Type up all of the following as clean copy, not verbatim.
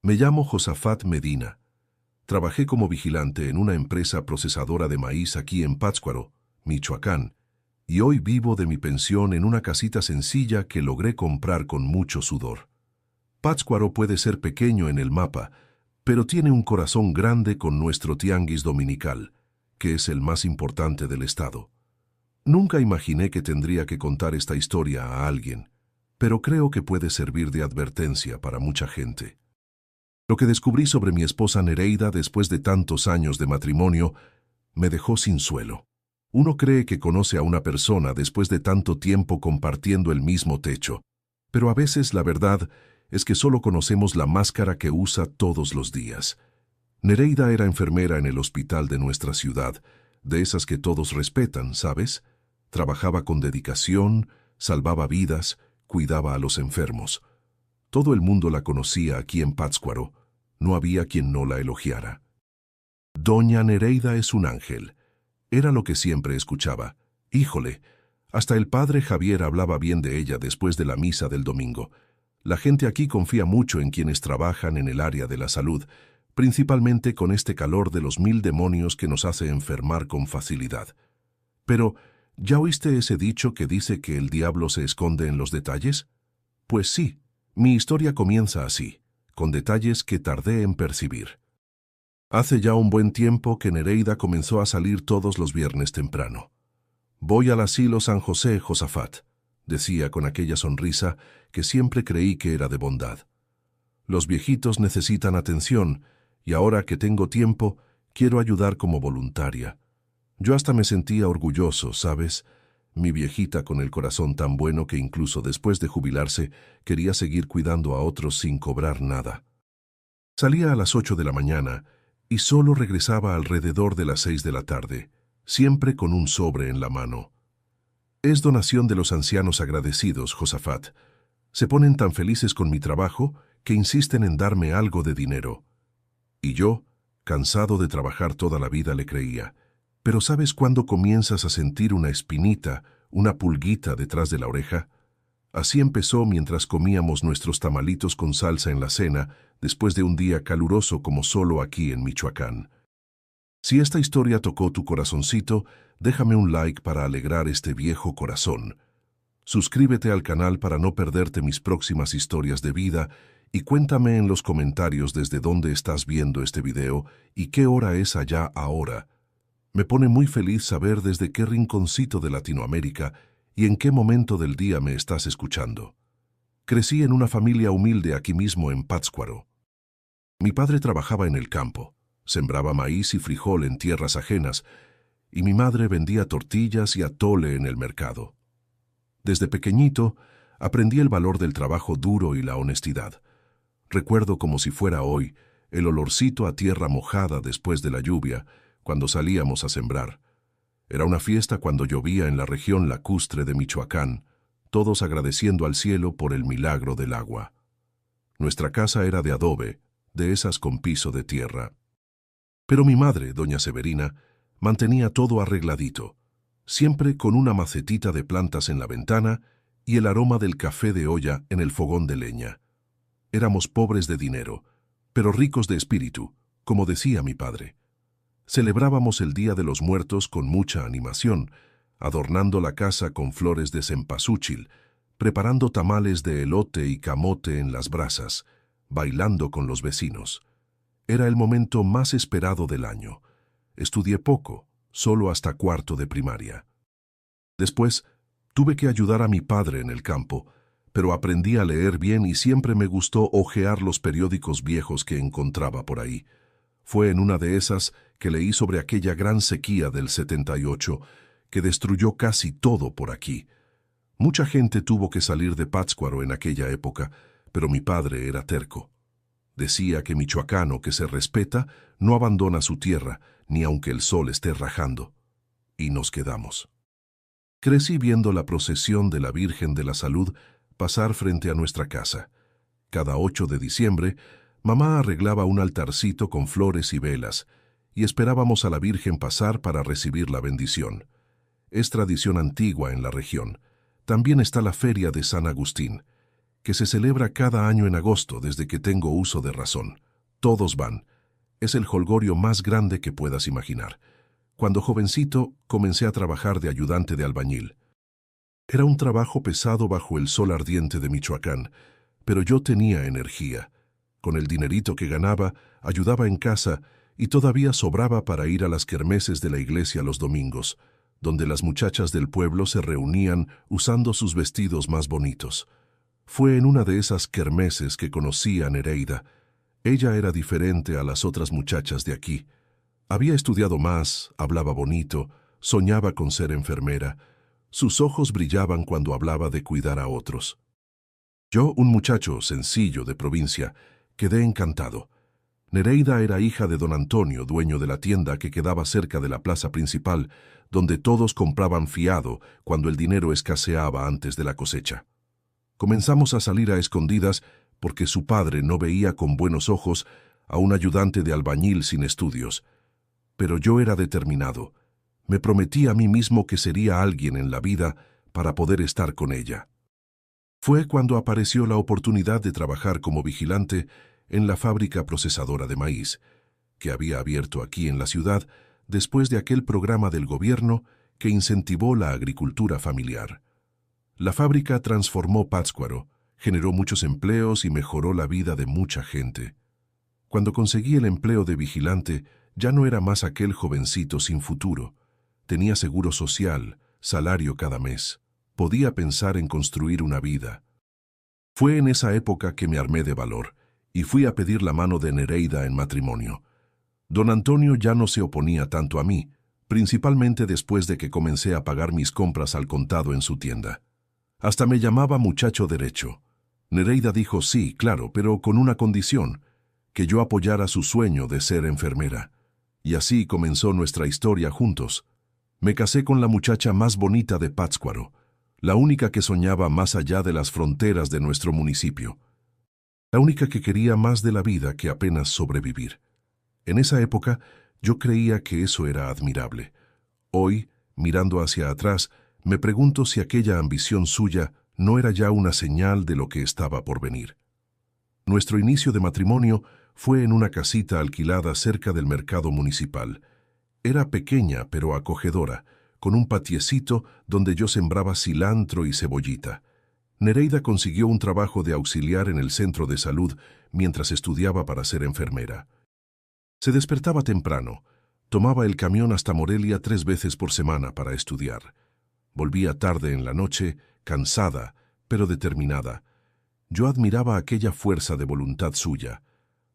Me llamo Josafat Medina. Trabajé como vigilante en una empresa procesadora de maíz aquí en Pátzcuaro, Michoacán, y hoy vivo de mi pensión en una casita sencilla que logré comprar con mucho sudor. Pátzcuaro puede ser pequeño en el mapa, pero tiene un corazón grande con nuestro tianguis dominical, que es el más importante del estado. Nunca imaginé que tendría que contar esta historia a alguien, pero creo que puede servir de advertencia para mucha gente. Lo que descubrí sobre mi esposa Nereida después de tantos años de matrimonio me dejó sin suelo. Uno cree que conoce a una persona después de tanto tiempo compartiendo el mismo techo, pero a veces la verdad es que solo conocemos la máscara que usa todos los días. Nereida era enfermera en el hospital de nuestra ciudad, de esas que todos respetan, ¿sabes? Trabajaba con dedicación, salvaba vidas, cuidaba a los enfermos. Todo el mundo la conocía aquí en Pátzcuaro. No había quien no la elogiara. Doña Nereida es un ángel. Era lo que siempre escuchaba. Híjole, hasta el padre Javier hablaba bien de ella después de la misa del domingo. La gente aquí confía mucho en quienes trabajan en el área de la salud, principalmente con este calor de los 1000 demonios que nos hace enfermar con facilidad. Pero, ¿ya oíste ese dicho que dice que el diablo se esconde en los detalles? Pues sí, mi historia comienza así, con detalles que tardé en percibir. Hace ya un buen tiempo que Nereida comenzó a salir todos los viernes temprano. «Voy al asilo San José, Josafat», decía con aquella sonrisa que siempre creí que era de bondad. «Los viejitos necesitan atención, y ahora que tengo tiempo, quiero ayudar como voluntaria». Yo hasta me sentía orgulloso, ¿sabes? Mi viejita con el corazón tan bueno que incluso después de jubilarse quería seguir cuidando a otros sin cobrar nada. Salía a las 8 de la mañana y solo regresaba alrededor de las 6 de la tarde, siempre con un sobre en la mano. Es donación de los ancianos agradecidos, Josafat. Se ponen tan felices con mi trabajo que insisten en darme algo de dinero. Y yo, cansado de trabajar toda la vida, le creía. Pero ¿sabes cuándo comienzas a sentir una espinita, una pulguita detrás de la oreja? Así empezó mientras comíamos nuestros tamalitos con salsa en la cena, después de un día caluroso como solo aquí en Michoacán. Si esta historia tocó tu corazoncito, déjame un like para alegrar este viejo corazón. Suscríbete al canal para no perderte mis próximas historias de vida y cuéntame en los comentarios desde dónde estás viendo este video y qué hora es allá ahora. Me pone muy feliz saber desde qué rinconcito de Latinoamérica y en qué momento del día me estás escuchando. Crecí en una familia humilde aquí mismo en Pátzcuaro. Mi padre trabajaba en el campo, sembraba maíz y frijol en tierras ajenas, y mi madre vendía tortillas y atole en el mercado. Desde pequeñito aprendí el valor del trabajo duro y la honestidad. Recuerdo como si fuera hoy el olorcito a tierra mojada después de la lluvia, cuando salíamos a sembrar. Era una fiesta cuando llovía en la región lacustre de Michoacán, todos agradeciendo al cielo por el milagro del agua. Nuestra casa era de adobe, de esas con piso de tierra. Pero mi madre, doña Severina, mantenía todo arregladito, siempre con una macetita de plantas en la ventana y el aroma del café de olla en el fogón de leña. Éramos pobres de dinero, pero ricos de espíritu, como decía mi padre. Celebrábamos el Día de los Muertos con mucha animación, adornando la casa con flores de cempasúchil, preparando tamales de elote y camote en las brasas, bailando con los vecinos. Era el momento más esperado del año. Estudié poco, solo hasta cuarto de primaria. Después, tuve que ayudar a mi padre en el campo, pero aprendí a leer bien y siempre me gustó hojear los periódicos viejos que encontraba por ahí. Fue en una de esas que leí sobre aquella gran sequía del 78 que destruyó casi todo por aquí. Mucha gente tuvo que salir de Pátzcuaro en aquella época, pero mi padre era terco. Decía que michoacano que se respeta no abandona su tierra, ni aunque el sol esté rajando. Y nos quedamos. Crecí viendo la procesión de la Virgen de la Salud pasar frente a nuestra casa. Cada 8 de diciembre, mamá arreglaba un altarcito con flores y velas, y esperábamos a la Virgen pasar para recibir la bendición. Es tradición antigua en la región. También está la feria de San Agustín, que se celebra cada año en agosto desde que tengo uso de razón. Todos van. Es el jolgorio más grande que puedas imaginar. Cuando jovencito, comencé a trabajar de ayudante de albañil. Era un trabajo pesado bajo el sol ardiente de Michoacán, pero yo tenía energía. Con el dinerito que ganaba, ayudaba en casa y todavía sobraba para ir a las kermeses de la iglesia los domingos, donde las muchachas del pueblo se reunían usando sus vestidos más bonitos. Fue en una de esas kermeses que conocí a Nereida. Ella era diferente a las otras muchachas de aquí. Había estudiado más, hablaba bonito, soñaba con ser enfermera. Sus ojos brillaban cuando hablaba de cuidar a otros. Yo, un muchacho sencillo de provincia, quedé encantado. Nereida era hija de don Antonio, dueño de la tienda que quedaba cerca de la plaza principal, donde todos compraban fiado cuando el dinero escaseaba antes de la cosecha. Comenzamos a salir a escondidas porque su padre no veía con buenos ojos a un ayudante de albañil sin estudios. Pero yo era determinado. Me prometí a mí mismo que sería alguien en la vida para poder estar con ella. Fue cuando apareció la oportunidad de trabajar como vigilante en la fábrica procesadora de maíz, que había abierto aquí en la ciudad después de aquel programa del gobierno que incentivó la agricultura familiar. La fábrica transformó Pátzcuaro, generó muchos empleos y mejoró la vida de mucha gente. Cuando conseguí el empleo de vigilante, ya no era más aquel jovencito sin futuro. Tenía seguro social, salario cada mes. Podía pensar en construir una vida. Fue en esa época que me armé de valor y fui a pedir la mano de Nereida en matrimonio. Don Antonio ya no se oponía tanto a mí, principalmente después de que comencé a pagar mis compras al contado en su tienda. Hasta me llamaba muchacho derecho. Nereida dijo sí, claro, pero con una condición, que yo apoyara su sueño de ser enfermera. Y así comenzó nuestra historia juntos. Me casé con la muchacha más bonita de Pátzcuaro, la única que soñaba más allá de las fronteras de nuestro municipio. La única que quería más de la vida que apenas sobrevivir. En esa época, yo creía que eso era admirable. Hoy, mirando hacia atrás, me pregunto si aquella ambición suya no era ya una señal de lo que estaba por venir. Nuestro inicio de matrimonio fue en una casita alquilada cerca del mercado municipal. Era pequeña pero acogedora, con un patiecito donde yo sembraba cilantro y cebollita. Nereida consiguió un trabajo de auxiliar en el centro de salud mientras estudiaba para ser enfermera. Se despertaba temprano, tomaba el camión hasta Morelia 3 veces por semana para estudiar. Volvía tarde en la noche, cansada, pero determinada. Yo admiraba aquella fuerza de voluntad suya.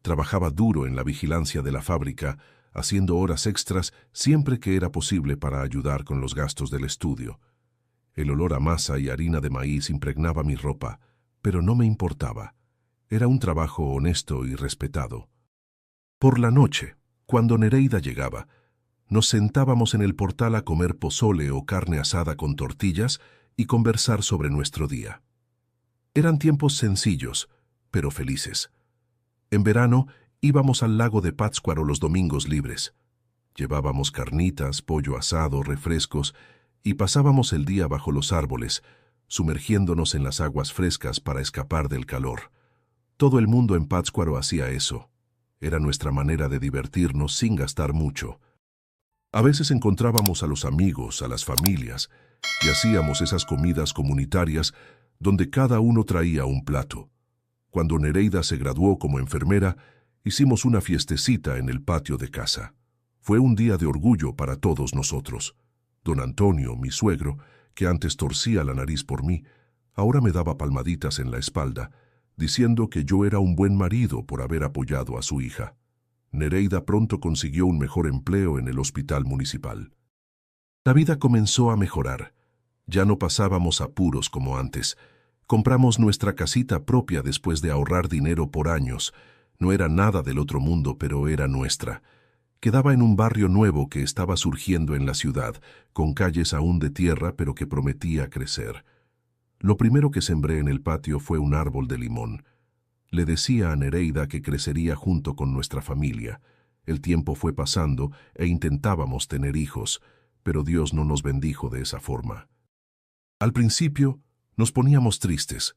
Trabajaba duro en la vigilancia de la fábrica, haciendo horas extras siempre que era posible para ayudar con los gastos del estudio. El olor a masa y harina de maíz impregnaba mi ropa, pero no me importaba. Era un trabajo honesto y respetado. Por la noche, cuando Nereida llegaba, nos sentábamos en el portal a comer pozole o carne asada con tortillas y conversar sobre nuestro día. Eran tiempos sencillos, pero felices. En verano íbamos al lago de Pátzcuaro los domingos libres. Llevábamos carnitas, pollo asado, refrescos y pasábamos el día bajo los árboles, sumergiéndonos en las aguas frescas para escapar del calor. Todo el mundo en Pátzcuaro hacía eso. Era nuestra manera de divertirnos sin gastar mucho. A veces encontrábamos a los amigos, a las familias, y hacíamos esas comidas comunitarias donde cada uno traía un plato. Cuando Nereida se graduó como enfermera, hicimos una fiestecita en el patio de casa. Fue un día de orgullo para todos nosotros. Don Antonio, mi suegro, que antes torcía la nariz por mí, ahora me daba palmaditas en la espalda, diciendo que yo era un buen marido por haber apoyado a su hija. Nereida pronto consiguió un mejor empleo en el hospital municipal. La vida comenzó a mejorar. Ya no pasábamos apuros como antes. Compramos nuestra casita propia después de ahorrar dinero por años. No era nada del otro mundo, pero era nuestra. Quedaba en un barrio nuevo que estaba surgiendo en la ciudad, con calles aún de tierra, pero que prometía crecer. Lo primero que sembré en el patio fue un árbol de limón. Le decía a Nereida que crecería junto con nuestra familia. El tiempo fue pasando e intentábamos tener hijos, pero Dios no nos bendijo de esa forma. Al principio nos poníamos tristes.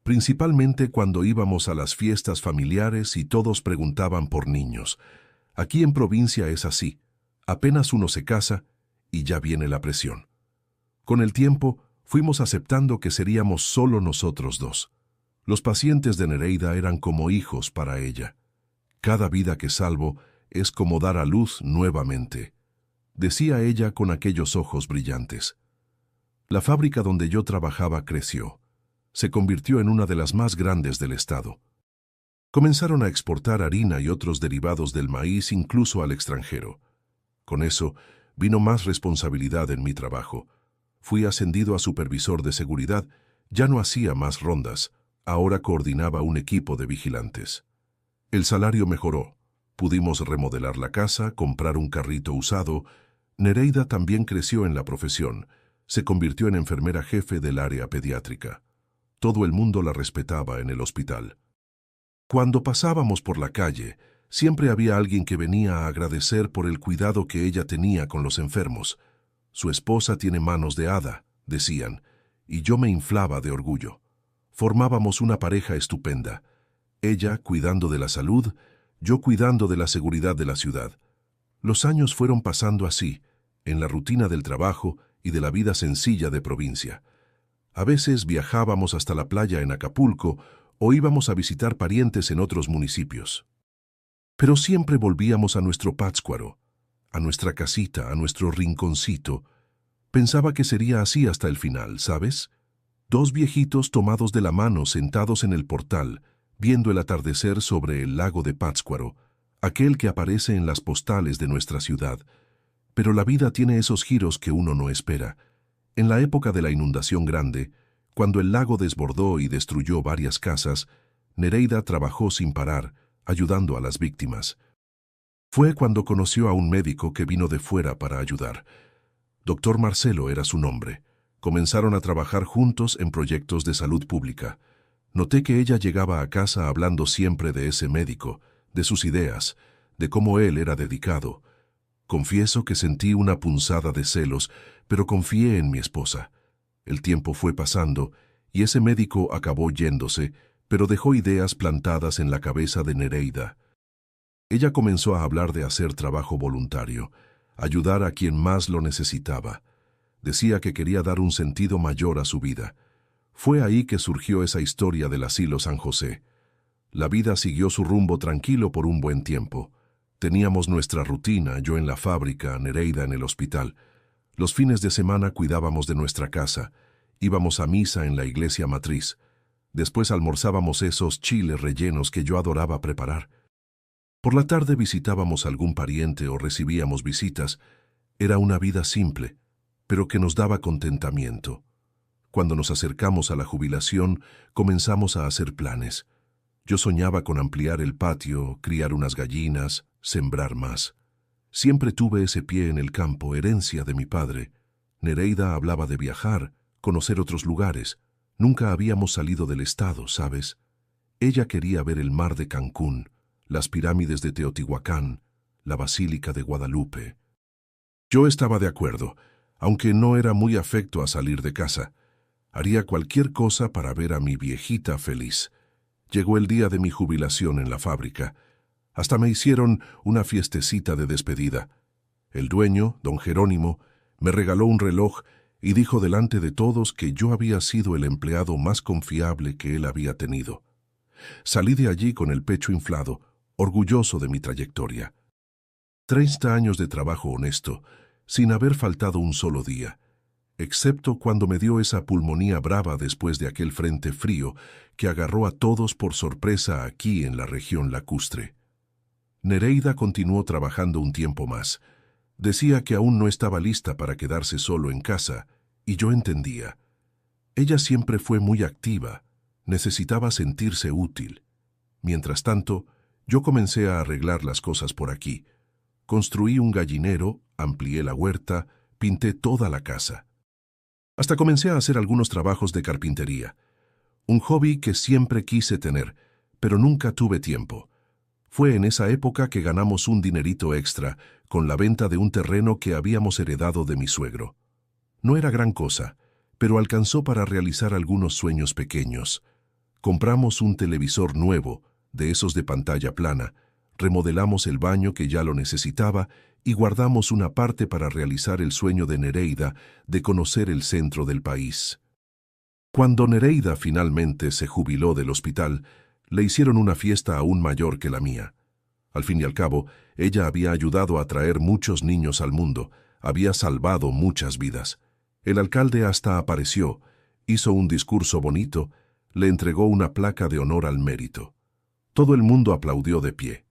principalmente cuando íbamos a las fiestas familiares y todos preguntaban por niños. Aquí en provincia es así. Apenas uno se casa y ya viene la presión. Con el tiempo, fuimos aceptando que seríamos solo nosotros dos. Los pacientes de Nereida eran como hijos para ella. Cada vida que salvo es como dar a luz nuevamente, decía ella con aquellos ojos brillantes. La fábrica donde yo trabajaba creció. Se convirtió en una de las más grandes del estado. Comenzaron a exportar harina y otros derivados del maíz incluso al extranjero. Con eso, vino más responsabilidad en mi trabajo. Fui ascendido a supervisor de seguridad, ya no hacía más rondas, ahora coordinaba un equipo de vigilantes. El salario mejoró, pudimos remodelar la casa, comprar un carrito usado. Nereida también creció en la profesión, se convirtió en enfermera jefe del área pediátrica. Todo el mundo la respetaba en el hospital. Cuando pasábamos por la calle, siempre había alguien que venía a agradecer por el cuidado que ella tenía con los enfermos. Su esposa tiene manos de hada, decían, y yo me inflaba de orgullo. Formábamos una pareja estupenda. Ella cuidando de la salud, yo cuidando de la seguridad de la ciudad. Los años fueron pasando así, en la rutina del trabajo y de la vida sencilla de provincia. A veces viajábamos hasta la playa en Acapulco o íbamos a visitar parientes en otros municipios. Pero siempre volvíamos a nuestro Pátzcuaro, a nuestra casita, a nuestro rinconcito. Pensaba que sería así hasta el final, ¿sabes? Dos viejitos tomados de la mano sentados en el portal, viendo el atardecer sobre el lago de Pátzcuaro, aquel que aparece en las postales de nuestra ciudad. Pero la vida tiene esos giros que uno no espera. En la época de la inundación grande, cuando el lago desbordó y destruyó varias casas, Nereida trabajó sin parar, ayudando a las víctimas. Fue cuando conoció a un médico que vino de fuera para ayudar. Doctor Marcelo era su nombre. Comenzaron a trabajar juntos en proyectos de salud pública. Noté que ella llegaba a casa hablando siempre de ese médico, de sus ideas, de cómo él era dedicado. Confieso que sentí una punzada de celos, pero confié en mi esposa. El tiempo fue pasando y ese médico acabó yéndose, pero dejó ideas plantadas en la cabeza de Nereida. Ella comenzó a hablar de hacer trabajo voluntario, ayudar a quien más lo necesitaba. Decía que quería dar un sentido mayor a su vida. Fue ahí que surgió esa historia del asilo San José. La vida siguió su rumbo tranquilo por un buen tiempo. Teníamos nuestra rutina, yo en la fábrica, Nereida en el hospital. Los fines de semana cuidábamos de nuestra casa. Íbamos a misa en la iglesia matriz. Después almorzábamos esos chiles rellenos que yo adoraba preparar. Por la tarde visitábamos algún pariente o recibíamos visitas. Era una vida simple, pero que nos daba contentamiento. Cuando nos acercamos a la jubilación, comenzamos a hacer planes. Yo soñaba con ampliar el patio, criar unas gallinas, sembrar más. Siempre tuve ese pie en el campo, herencia de mi padre. Nereida hablaba de viajar, conocer otros lugares. Nunca habíamos salido del estado, ¿sabes? Ella quería ver el mar de Cancún, las pirámides de Teotihuacán, la Basílica de Guadalupe. Yo estaba de acuerdo, aunque no era muy afecto a salir de casa. Haría cualquier cosa para ver a mi viejita feliz. Llegó el día de mi jubilación en la fábrica. Hasta me hicieron una fiestecita de despedida. El dueño, don Jerónimo, me regaló un reloj y dijo delante de todos que yo había sido el empleado más confiable que él había tenido. Salí de allí con el pecho inflado, orgulloso de mi trayectoria. 30 años de trabajo honesto, sin haber faltado un solo día, excepto cuando me dio esa pulmonía brava después de aquel frente frío que agarró a todos por sorpresa aquí en la región lacustre. Nereida continuó trabajando un tiempo más. Decía que aún no estaba lista para quedarse solo en casa, y yo entendía. Ella siempre fue muy activa, necesitaba sentirse útil. Mientras tanto, yo comencé a arreglar las cosas por aquí. Construí un gallinero, amplié la huerta, pinté toda la casa. Hasta comencé a hacer algunos trabajos de carpintería. Un hobby que siempre quise tener, pero nunca tuve tiempo. Fue en esa época que ganamos un dinerito extra con la venta de un terreno que habíamos heredado de mi suegro. No era gran cosa, pero alcanzó para realizar algunos sueños pequeños. Compramos un televisor nuevo, de esos de pantalla plana, remodelamos el baño que ya lo necesitaba y guardamos una parte para realizar el sueño de Nereida de conocer el centro del país. Cuando Nereida finalmente se jubiló del hospital, le hicieron una fiesta aún mayor que la mía. Al fin y al cabo, ella había ayudado a traer muchos niños al mundo, había salvado muchas vidas. El alcalde hasta apareció, hizo un discurso bonito, le entregó una placa de honor al mérito. Todo el mundo aplaudió de pie.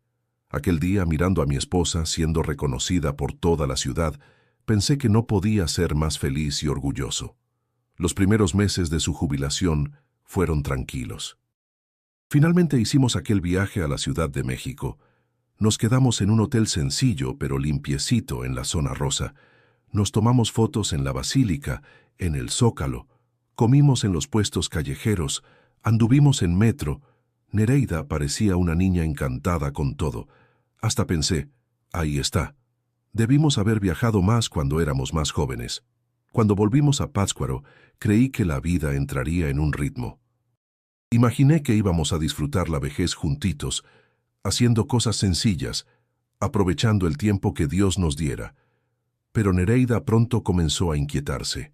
Aquel día, mirando a mi esposa, siendo reconocida por toda la ciudad, pensé que no podía ser más feliz y orgulloso. Los primeros meses de su jubilación fueron tranquilos. Finalmente hicimos aquel viaje a la Ciudad de México. Nos quedamos en un hotel sencillo pero limpiecito en la zona rosa. Nos tomamos fotos en la Basílica, en el Zócalo, comimos en los puestos callejeros, anduvimos en metro. Nereida parecía una niña encantada con todo. Hasta pensé, ahí está. Debimos haber viajado más cuando éramos más jóvenes. Cuando volvimos a Pátzcuaro, creí que la vida entraría en un ritmo. Imaginé que íbamos a disfrutar la vejez juntitos, haciendo cosas sencillas, aprovechando el tiempo que Dios nos diera. Pero Nereida pronto comenzó a inquietarse.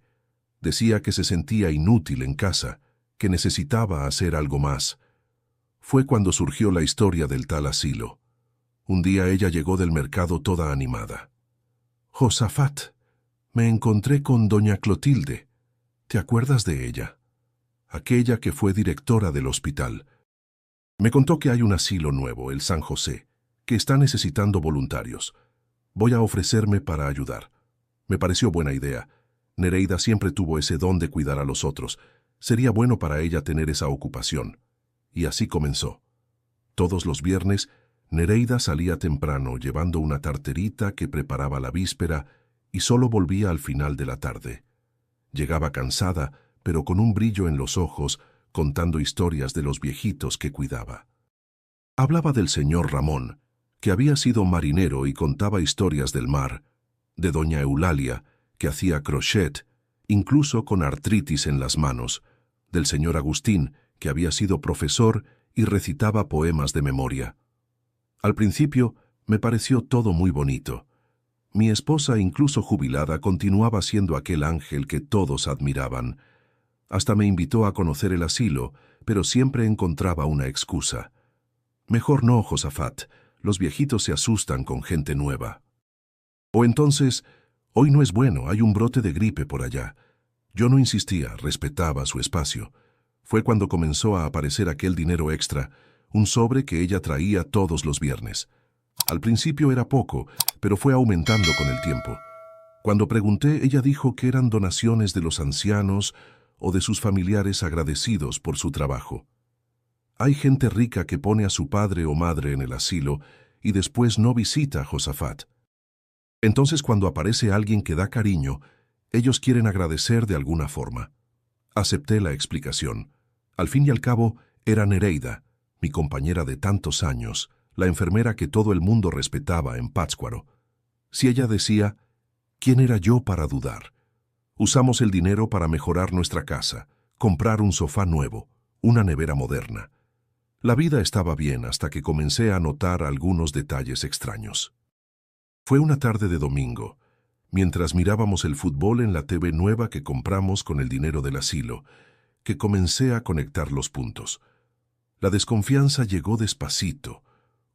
Decía que se sentía inútil en casa, que necesitaba hacer algo más. Fue cuando surgió la historia del tal asilo. Un día ella llegó del mercado toda animada. «Josafat, me encontré con doña Clotilde. ¿Te acuerdas de ella? Aquella que fue directora del hospital. Me contó que hay un asilo nuevo, el San José, que está necesitando voluntarios. Voy a ofrecerme para ayudar». Me pareció buena idea. Nereida siempre tuvo ese don de cuidar a los otros. Sería bueno para ella tener esa ocupación. Y así comenzó. Todos los viernes, Nereida salía temprano llevando una tarterita que preparaba la víspera y solo volvía al final de la tarde. Llegaba cansada, pero con un brillo en los ojos, contando historias de los viejitos que cuidaba. Hablaba del señor Ramón, que había sido marinero y contaba historias del mar, de doña Eulalia, que hacía crochet, incluso con artritis en las manos, del señor Agustín, que había sido profesor y recitaba poemas de memoria. Al principio me pareció todo muy bonito. Mi esposa, incluso jubilada, continuaba siendo aquel ángel que todos admiraban. Hasta me invitó a conocer el asilo, pero siempre encontraba una excusa. «Mejor no, Josafat, los viejitos se asustan con gente nueva». O entonces, «Hoy no es bueno, hay un brote de gripe por allá». Yo no insistía, respetaba su espacio. Fue cuando comenzó a aparecer aquel dinero extra, un sobre que ella traía todos los viernes. Al principio era poco, pero fue aumentando con el tiempo. Cuando pregunté, ella dijo que eran donaciones de los ancianos o de sus familiares agradecidos por su trabajo. Hay gente rica que pone a su padre o madre en el asilo y después no visita a Josafat. Entonces, cuando aparece alguien que da cariño, ellos quieren agradecer de alguna forma. Acepté la explicación. Al fin y al cabo, era Nereida, mi compañera de tantos años, la enfermera que todo el mundo respetaba en Pátzcuaro. Si ella decía, ¿quién era yo para dudar? Usamos el dinero para mejorar nuestra casa, comprar un sofá nuevo, una nevera moderna. La vida estaba bien hasta que comencé a notar algunos detalles extraños. Fue una tarde de domingo, mientras mirábamos el fútbol en la TV nueva que compramos con el dinero del asilo, que comencé a conectar los puntos. La desconfianza llegó despacito,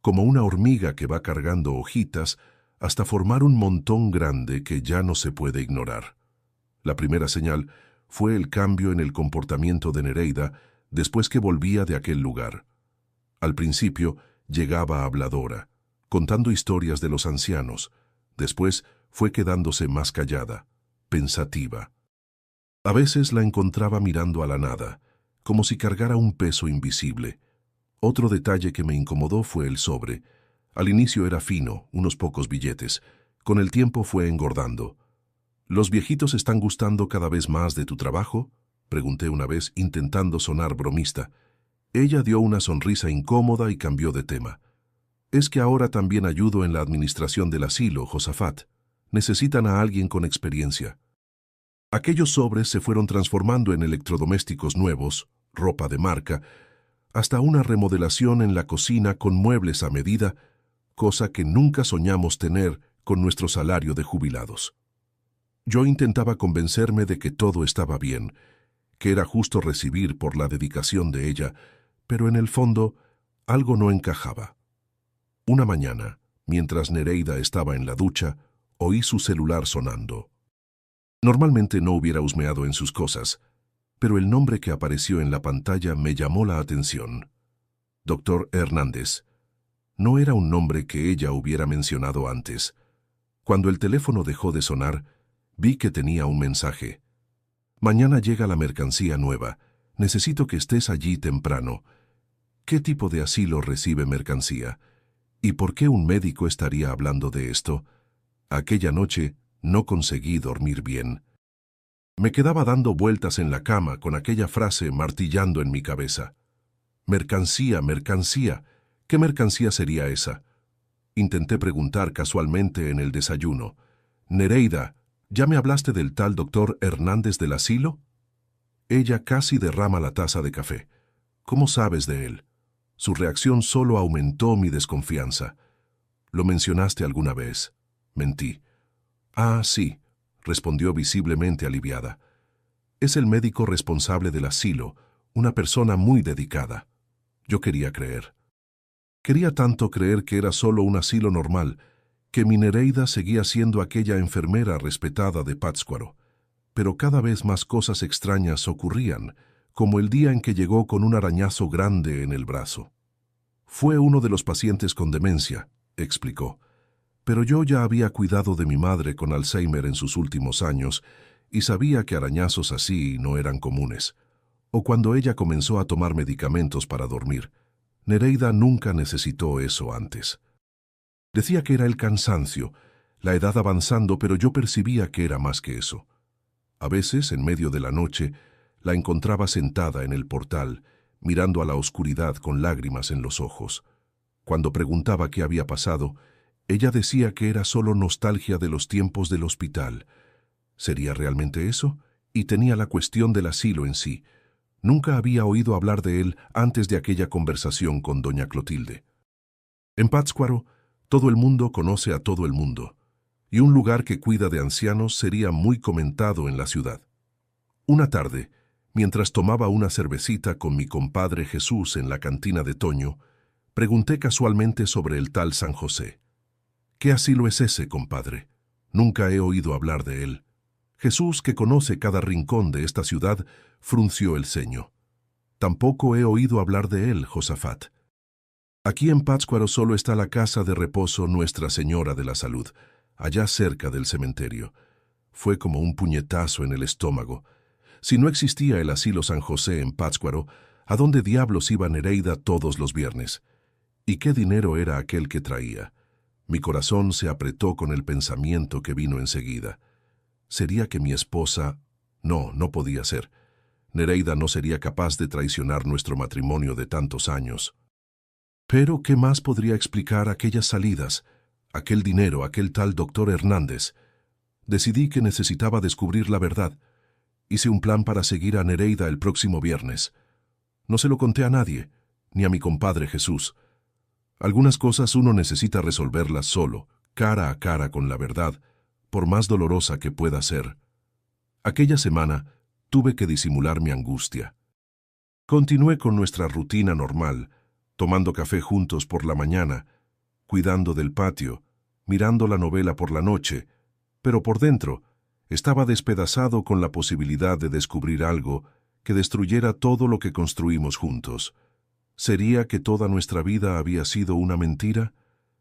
como una hormiga que va cargando hojitas hasta formar un montón grande que ya no se puede ignorar. La primera señal fue el cambio en el comportamiento de Nereida después que volvía de aquel lugar. Al principio llegaba habladora, contando historias de los ancianos. Después fue quedándose más callada, pensativa. A veces la encontraba mirando a la nada, como si cargara un peso invisible. Otro detalle que me incomodó fue el sobre. Al inicio era fino, unos pocos billetes. Con el tiempo fue engordando. «¿Los viejitos están gustando cada vez más de tu trabajo?», pregunté una vez, intentando sonar bromista. Ella dio una sonrisa incómoda y cambió de tema. «Es que ahora también ayudo en la administración del asilo, Josafat. Necesitan a alguien con experiencia». Aquellos sobres se fueron transformando en electrodomésticos nuevos, ropa de marca, hasta una remodelación en la cocina con muebles a medida, cosa que nunca soñamos tener con nuestro salario de jubilados. Yo intentaba convencerme de que todo estaba bien, que era justo recibir por la dedicación de ella, pero en el fondo algo no encajaba. Una mañana, mientras Nereida estaba en la ducha, oí su celular sonando. Normalmente no hubiera husmeado en sus cosas, pero el nombre que apareció en la pantalla me llamó la atención. Doctor Hernández. No era un nombre que ella hubiera mencionado antes. Cuando el teléfono dejó de sonar, vi que tenía un mensaje. Mañana llega la mercancía nueva. Necesito que estés allí temprano. ¿Qué tipo de asilo recibe mercancía? ¿Y por qué un médico estaría hablando de esto? Aquella noche no conseguí dormir bien. Me quedaba dando vueltas en la cama con aquella frase martillando en mi cabeza. Mercancía, mercancía. ¿Qué mercancía sería esa? Intenté preguntar casualmente en el desayuno. Nereida, ¿ya me hablaste del tal doctor Hernández del asilo? Ella casi derrama la taza de café. ¿Cómo sabes de él? Su reacción solo aumentó mi desconfianza. ¿Lo mencionaste alguna vez? Mentí. Ah, sí, respondió visiblemente aliviada. Es el médico responsable del asilo, una persona muy dedicada. Yo quería creer. Quería tanto creer que era solo un asilo normal, que mi Nereida seguía siendo aquella enfermera respetada de Pátzcuaro. Pero cada vez más cosas extrañas ocurrían, como el día en que llegó con un arañazo grande en el brazo. Fue uno de los pacientes con demencia, explicó. Pero yo ya había cuidado de mi madre con Alzheimer en sus últimos años y sabía que arañazos así no eran comunes. O cuando ella comenzó a tomar medicamentos para dormir. Nereida nunca necesitó eso antes. Decía que era el cansancio, la edad avanzando, pero yo percibía que era más que eso. A veces, en medio de la noche, la encontraba sentada en el portal, mirando a la oscuridad con lágrimas en los ojos. Cuando preguntaba qué había pasado, ella decía que era solo nostalgia de los tiempos del hospital. ¿Sería realmente eso? Y tenía la cuestión del asilo en sí. Nunca había oído hablar de él antes de aquella conversación con doña Clotilde. En Pátzcuaro, todo el mundo conoce a todo el mundo, y un lugar que cuida de ancianos sería muy comentado en la ciudad. Una tarde, mientras tomaba una cervecita con mi compadre Jesús en la cantina de Toño, pregunté casualmente sobre el tal San José. ¿Qué asilo es ese, compadre? Nunca he oído hablar de él. Jesús, que conoce cada rincón de esta ciudad, frunció el ceño. Tampoco he oído hablar de él, Josafat. Aquí en Pátzcuaro solo está la casa de reposo Nuestra Señora de la Salud, allá cerca del cementerio. Fue como un puñetazo en el estómago. Si no existía el asilo San José en Pátzcuaro, ¿a dónde diablos iba Nereida todos los viernes? ¿Y qué dinero era aquel que traía? Mi corazón se apretó con el pensamiento que vino enseguida. ¿Sería que mi esposa? No, no podía ser. Nereida no sería capaz de traicionar nuestro matrimonio de tantos años. Pero, ¿qué más podría explicar aquellas salidas, aquel dinero, aquel tal doctor Hernández? Decidí que necesitaba descubrir la verdad. Hice un plan para seguir a Nereida el próximo viernes. No se lo conté a nadie, ni a mi compadre Jesús. Algunas cosas uno necesita resolverlas solo, cara a cara con la verdad, por más dolorosa que pueda ser. Aquella semana tuve que disimular mi angustia. Continué con nuestra rutina normal, tomando café juntos por la mañana, cuidando del patio, mirando la novela por la noche, pero por dentro estaba despedazado con la posibilidad de descubrir algo que destruyera todo lo que construimos juntos. ¿Sería que toda nuestra vida había sido una mentira?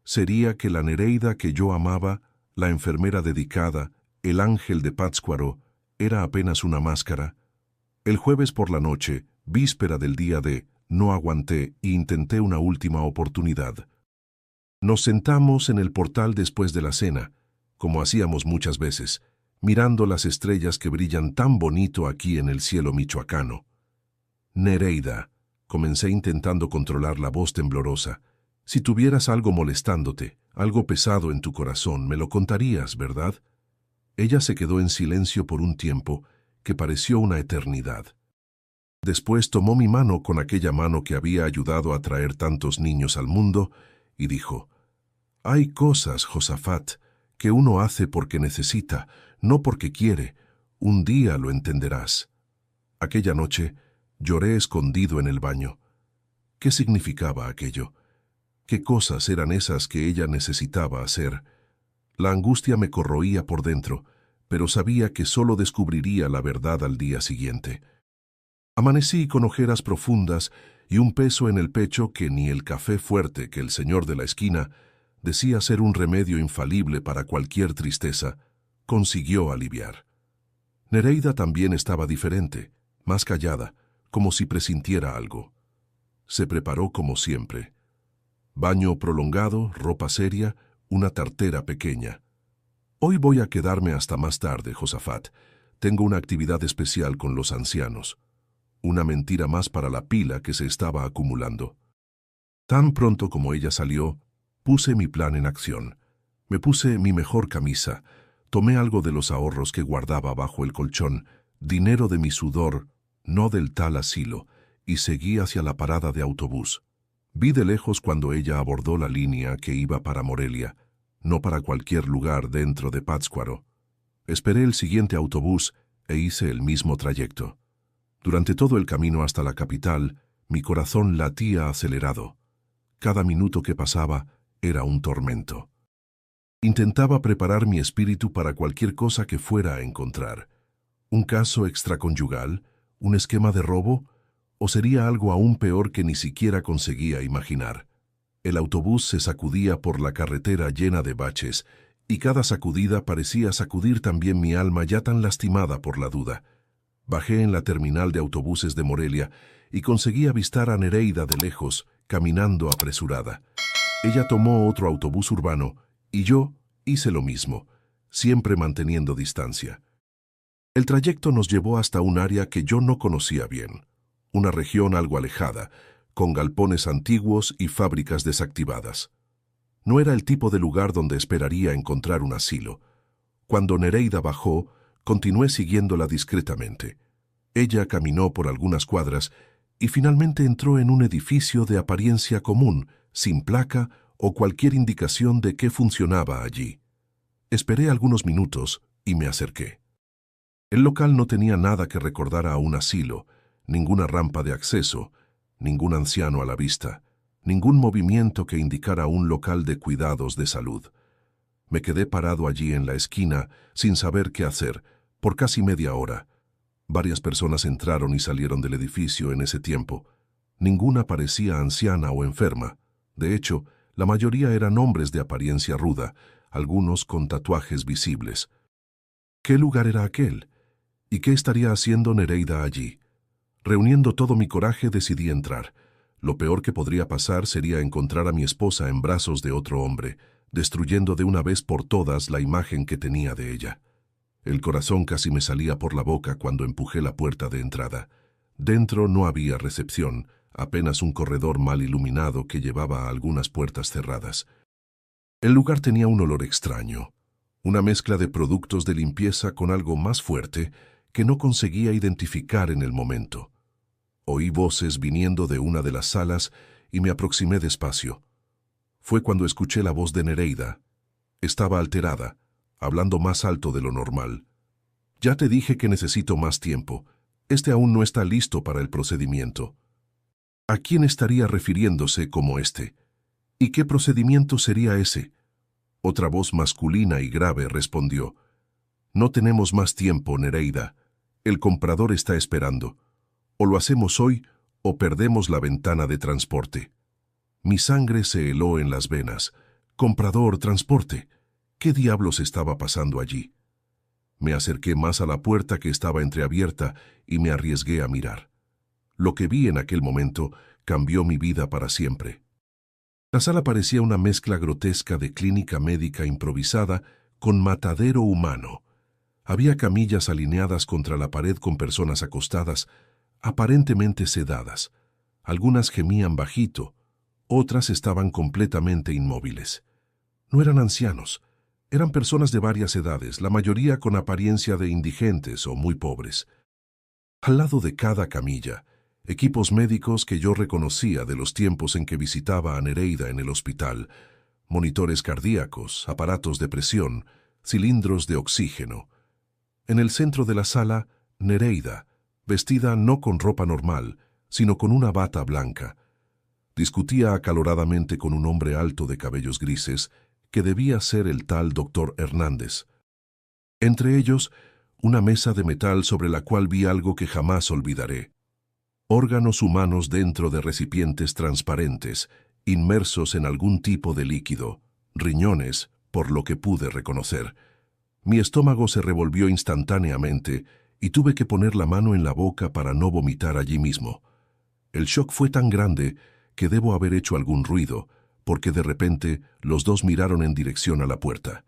¿Sería que la Nereida que yo amaba, la enfermera dedicada, el ángel de Pátzcuaro, era apenas una máscara? El jueves por la noche, víspera del día D, no aguanté e intenté una última oportunidad. Nos sentamos en el portal después de la cena, como hacíamos muchas veces, mirando las estrellas que brillan tan bonito aquí en el cielo michoacano. Nereida, comencé intentando controlar la voz temblorosa. Si tuvieras algo molestándote, algo pesado en tu corazón, me lo contarías, ¿verdad? Ella se quedó en silencio por un tiempo que pareció una eternidad. Después tomó mi mano con aquella mano que había ayudado a traer tantos niños al mundo y dijo: «Hay cosas, Josafat, que uno hace porque necesita, no porque quiere. Un día lo entenderás». Aquella noche lloré escondido en el baño. ¿Qué significaba aquello? ¿Qué cosas eran esas que ella necesitaba hacer? La angustia me corroía por dentro, pero sabía que solo descubriría la verdad al día siguiente. Amanecí con ojeras profundas y un peso en el pecho que ni el café fuerte que el señor de la esquina decía ser un remedio infalible para cualquier tristeza, consiguió aliviar. Nereida también estaba diferente, más callada, como si presintiera algo. Se preparó como siempre. Baño prolongado, ropa seria, una tartera pequeña. «Hoy voy a quedarme hasta más tarde, Josafat. Tengo una actividad especial con los ancianos». Una mentira más para la pila que se estaba acumulando. Tan pronto como ella salió, puse mi plan en acción. Me puse mi mejor camisa, tomé algo de los ahorros que guardaba bajo el colchón, dinero de mi sudor, no del tal asilo, y seguí hacia la parada de autobús. Vi de lejos cuando ella abordó la línea que iba para Morelia, no para cualquier lugar dentro de Pátzcuaro. Esperé el siguiente autobús e hice el mismo trayecto. Durante todo el camino hasta la capital, mi corazón latía acelerado. Cada minuto que pasaba era un tormento. Intentaba preparar mi espíritu para cualquier cosa que fuera a encontrar. ¿Un caso extraconyugal? ¿Un esquema de robo? ¿O sería algo aún peor que ni siquiera conseguía imaginar? El autobús se sacudía por la carretera llena de baches, y cada sacudida parecía sacudir también mi alma ya tan lastimada por la duda. Bajé en la terminal de autobuses de Morelia y conseguí avistar a Nereida de lejos, caminando apresurada. Ella tomó otro autobús urbano y yo hice lo mismo, siempre manteniendo distancia. El trayecto nos llevó hasta un área que yo no conocía bien, una región algo alejada, con galpones antiguos y fábricas desactivadas. No era el tipo de lugar donde esperaría encontrar un asilo. Cuando Nereida bajó, continué siguiéndola discretamente. Ella caminó por algunas cuadras y finalmente entró en un edificio de apariencia común, sin placa o cualquier indicación de qué funcionaba allí. Esperé algunos minutos y me acerqué. El local no tenía nada que recordara a un asilo, ninguna rampa de acceso, ningún anciano a la vista, ningún movimiento que indicara un local de cuidados de salud. Me quedé parado allí en la esquina, sin saber qué hacer, por casi media hora. Varias personas entraron y salieron del edificio en ese tiempo. Ninguna parecía anciana o enferma. De hecho, la mayoría eran hombres de apariencia ruda, algunos con tatuajes visibles. ¿Qué lugar era aquel? ¿Y qué estaría haciendo Nereida allí? Reuniendo todo mi coraje decidí entrar. Lo peor que podría pasar sería encontrar a mi esposa en brazos de otro hombre, destruyendo de una vez por todas la imagen que tenía de ella. El corazón casi me salía por la boca cuando empujé la puerta de entrada. Dentro no había recepción, apenas un corredor mal iluminado que llevaba a algunas puertas cerradas. El lugar tenía un olor extraño, una mezcla de productos de limpieza con algo más fuerte que no conseguía identificar en el momento. Oí voces viniendo de una de las salas y me aproximé despacio. Fue cuando escuché la voz de Nereida. Estaba alterada, hablando más alto de lo normal. «Ya te dije que necesito más tiempo. Este aún no está listo para el procedimiento». ¿A quién estaría refiriéndose como este? ¿Y qué procedimiento sería ese? Otra voz masculina y grave respondió: «No tenemos más tiempo, Nereida. El comprador está esperando. O lo hacemos hoy o perdemos la ventana de transporte». Mi sangre se heló en las venas. «Comprador, transporte». ¿Qué diablos estaba pasando allí? Me acerqué más a la puerta que estaba entreabierta y me arriesgué a mirar. Lo que vi en aquel momento cambió mi vida para siempre. La sala parecía una mezcla grotesca de clínica médica improvisada con matadero humano. Había camillas alineadas contra la pared con personas acostadas, aparentemente sedadas. Algunas gemían bajito, otras estaban completamente inmóviles. No eran ancianos. Eran personas de varias edades, la mayoría con apariencia de indigentes o muy pobres. Al lado de cada camilla, equipos médicos que yo reconocía de los tiempos en que visitaba a Nereida en el hospital, monitores cardíacos, aparatos de presión, cilindros de oxígeno. En el centro de la sala, Nereida, vestida no con ropa normal, sino con una bata blanca. Discutía acaloradamente con un hombre alto de cabellos grises, que debía ser el tal doctor Hernández. Entre ellos, una mesa de metal sobre la cual vi algo que jamás olvidaré. Órganos humanos dentro de recipientes transparentes, inmersos en algún tipo de líquido, riñones, por lo que pude reconocer. Mi estómago se revolvió instantáneamente y tuve que poner la mano en la boca para no vomitar allí mismo. El shock fue tan grande que debo haber hecho algún ruido, porque de repente los dos miraron en dirección a la puerta.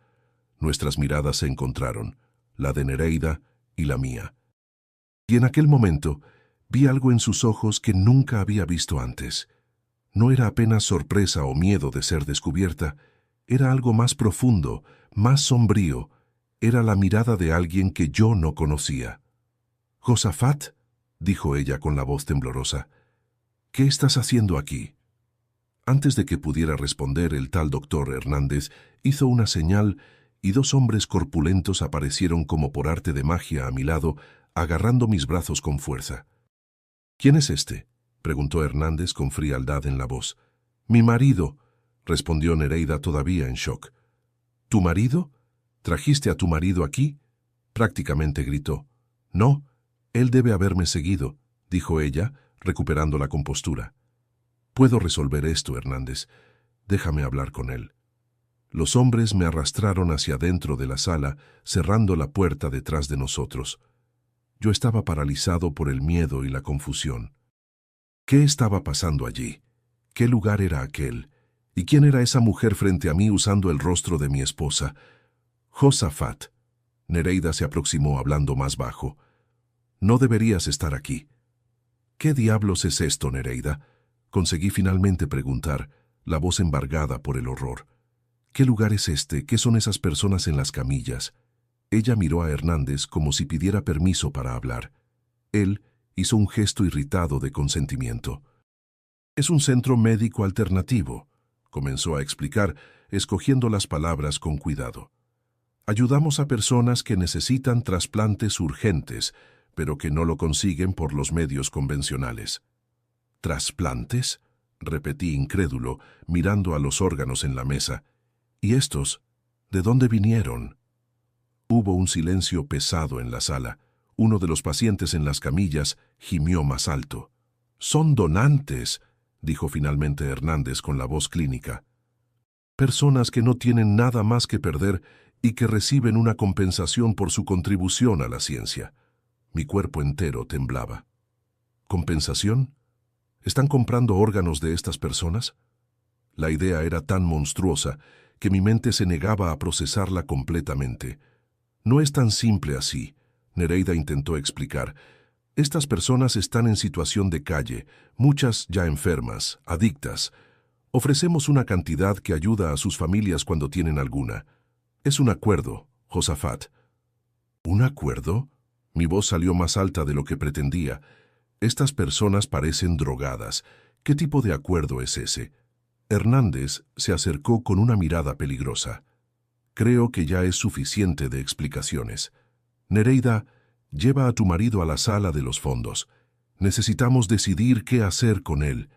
Nuestras miradas se encontraron, la de Nereida y la mía. Y en aquel momento vi algo en sus ojos que nunca había visto antes. No era apenas sorpresa o miedo de ser descubierta, era algo más profundo, más sombrío. Era la mirada de alguien que yo no conocía. «Josafat», dijo ella con la voz temblorosa, «¿qué estás haciendo aquí?» Antes de que pudiera responder, el tal doctor Hernández hizo una señal y dos hombres corpulentos aparecieron como por arte de magia a mi lado, agarrando mis brazos con fuerza. «¿Quién es este?», preguntó Hernández con frialdad en la voz. «Mi marido», respondió Nereida todavía en shock. «¿Tu marido? ¿Trajiste a tu marido aquí?», prácticamente gritó. «No, él debe haberme seguido», dijo ella, recuperando la compostura. «Puedo resolver esto, Hernández. Déjame hablar con él». Los hombres me arrastraron hacia adentro de la sala, cerrando la puerta detrás de nosotros. Yo estaba paralizado por el miedo y la confusión. ¿Qué estaba pasando allí? ¿Qué lugar era aquel? ¿Y quién era esa mujer frente a mí usando el rostro de mi esposa? «Josafat». Nereida se aproximó hablando más bajo. «No deberías estar aquí». «¿Qué diablos es esto, Nereida?», conseguí finalmente preguntar, la voz embargada por el horror. «¿Qué lugar es este? ¿Qué son esas personas en las camillas?». Ella miró a Hernández como si pidiera permiso para hablar. Él hizo un gesto irritado de consentimiento. «Es un centro médico alternativo», comenzó a explicar, escogiendo las palabras con cuidado. «Ayudamos a personas que necesitan trasplantes urgentes, pero que no lo consiguen por los medios convencionales». «¿Trasplantes?», repetí incrédulo, mirando a los órganos en la mesa. «¿Y estos? ¿De dónde vinieron?». Hubo un silencio pesado en la sala. Uno de los pacientes en las camillas gimió más alto. «Son donantes», dijo finalmente Hernández con la voz clínica. «Personas que no tienen nada más que perder y que reciben una compensación por su contribución a la ciencia». Mi cuerpo entero temblaba. ¿Compensación? ¿Están comprando órganos de estas personas? La idea era tan monstruosa que mi mente se negaba a procesarla completamente. «No es tan simple así», Nereida intentó explicar. «Estas personas están en situación de calle, muchas ya enfermas, adictas. Ofrecemos una cantidad que ayuda a sus familias cuando tienen alguna. Es un acuerdo, Josafat». «¿Un acuerdo?». Mi voz salió más alta de lo que pretendía. «Estas personas parecen drogadas. ¿Qué tipo de acuerdo es ese?». Hernández se acercó con una mirada peligrosa. «Creo que ya es suficiente de explicaciones. Nereida, lleva a tu marido a la sala de los fondos. Necesitamos decidir qué hacer con él».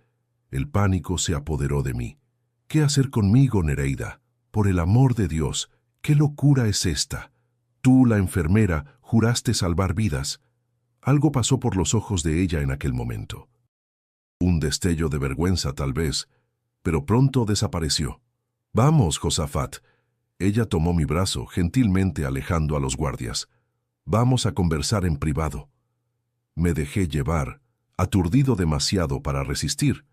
El pánico se apoderó de mí. «¿Qué hacer conmigo, Nereida? Por el amor de Dios, ¿qué locura es esta? Tú, la enfermera, juraste salvar vidas». Algo pasó por los ojos de ella en aquel momento. Un destello de vergüenza, tal vez, pero pronto desapareció. «Vamos, Josafat». Ella tomó mi brazo, gentilmente alejando a los guardias. «Vamos a conversar en privado». Me dejé llevar, aturdido demasiado para resistir.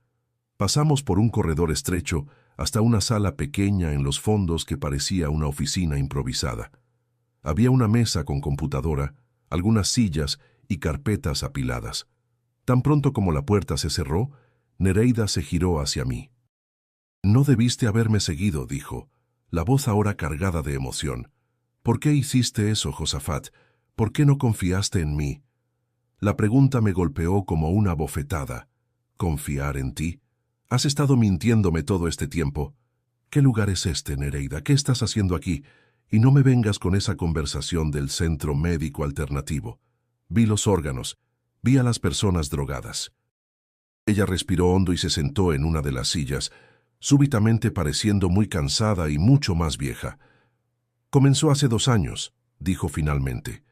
Pasamos por un corredor estrecho hasta una sala pequeña en los fondos que parecía una oficina improvisada. Había una mesa con computadora, algunas sillas y carpetas apiladas. Tan pronto como la puerta se cerró, Nereida se giró hacia mí. «No debiste haberme seguido», dijo, la voz ahora cargada de emoción. «¿Por qué hiciste eso, Josafat? ¿Por qué no confiaste en mí?». La pregunta me golpeó como una bofetada. ¿Confiar en ti? Has estado mintiéndome todo este tiempo. ¿Qué lugar es este, Nereida? ¿Qué estás haciendo aquí? Y no me vengas con esa conversación del centro médico alternativo. Vi los órganos, vi a las personas drogadas. Ella respiró hondo y se sentó en una de las sillas, súbitamente pareciendo muy cansada y mucho más vieja. Comenzó hace 2 años, dijo finalmente.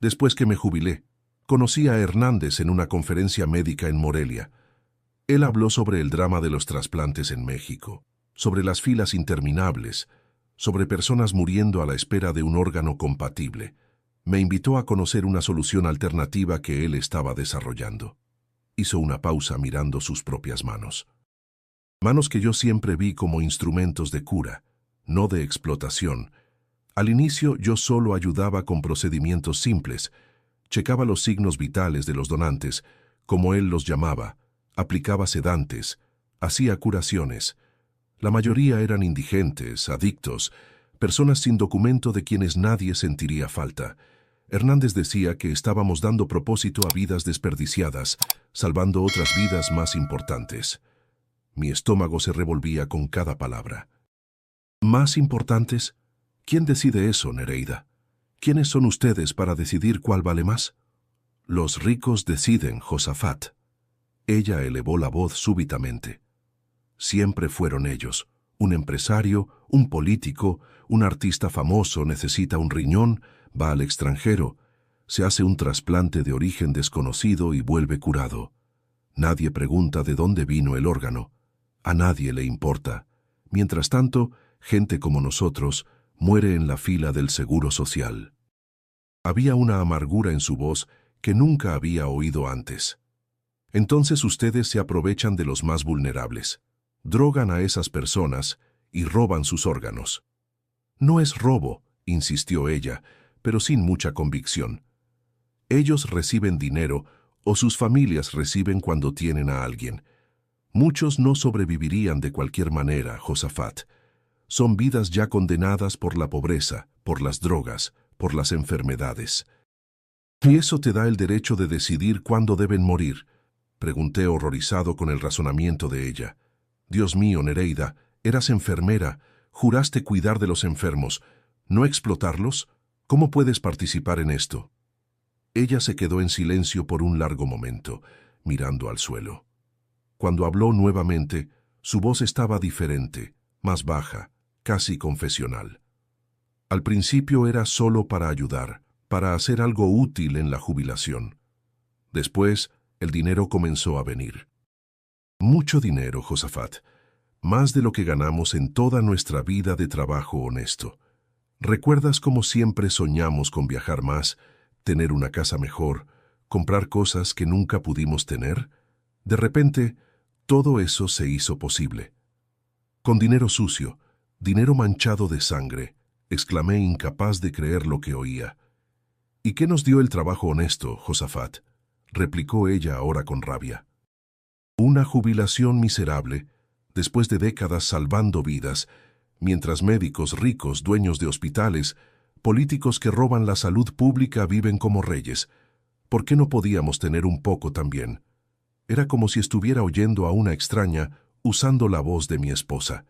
Después que me jubilé, conocí a Hernández en una conferencia médica en Morelia. Él habló sobre el drama de los trasplantes en México, sobre las filas interminables, sobre personas muriendo a la espera de un órgano compatible. Me invitó a conocer una solución alternativa que él estaba desarrollando. Hizo una pausa mirando sus propias manos. Manos que yo siempre vi como instrumentos de cura, no de explotación. Al inicio yo solo ayudaba con procedimientos simples, checaba los signos vitales de los donantes, como él los llamaba, aplicaba sedantes, hacía curaciones. La mayoría eran indigentes, adictos, personas sin documento de quienes nadie sentiría falta. Hernández decía que estábamos dando propósito a vidas desperdiciadas, salvando otras vidas más importantes. Mi estómago se revolvía con cada palabra. ¿Más importantes? ¿Quién decide eso, Nereida? ¿Quiénes son ustedes para decidir cuál vale más? Los ricos deciden, Josafat. Ella elevó la voz súbitamente. Siempre fueron ellos. Un empresario, un político, un artista famoso necesita un riñón, va al extranjero, se hace un trasplante de origen desconocido y vuelve curado. Nadie pregunta de dónde vino el órgano. A nadie le importa. Mientras tanto, gente como nosotros muere en la fila del Seguro Social. Había una amargura en su voz que nunca había oído antes. Entonces ustedes se aprovechan de los más vulnerables. Drogan a esas personas y roban sus órganos. No es robo, insistió ella, pero sin mucha convicción. Ellos reciben dinero o sus familias reciben cuando tienen a alguien. Muchos no sobrevivirían de cualquier manera, Josafat. Son vidas ya condenadas por la pobreza, por las drogas, por las enfermedades. ¿Y eso te da el derecho de decidir cuándo deben morir? Pregunté horrorizado con el razonamiento de ella. Dios mío, Nereida, eras enfermera, juraste cuidar de los enfermos, ¿no explotarlos? ¿Cómo puedes participar en esto? Ella se quedó en silencio por un largo momento, mirando al suelo. Cuando habló nuevamente, su voz estaba diferente, más baja, casi confesional. Al principio era solo para ayudar, para hacer algo útil en la jubilación. Después, el dinero comenzó a venir. Mucho dinero, Josafat, más de lo que ganamos en toda nuestra vida de trabajo honesto. ¿Recuerdas cómo siempre soñamos con viajar más, tener una casa mejor, comprar cosas que nunca pudimos tener? De repente, todo eso se hizo posible. Con dinero sucio, dinero manchado de sangre, exclamé incapaz de creer lo que oía. ¿Y qué nos dio el trabajo honesto, Josafat?, replicó ella ahora con rabia. Una jubilación miserable, después de décadas salvando vidas, mientras médicos ricos, dueños de hospitales, políticos que roban la salud pública viven como reyes. ¿Por qué no podíamos tener un poco también? Era como si estuviera oyendo a una extraña usando la voz de mi esposa.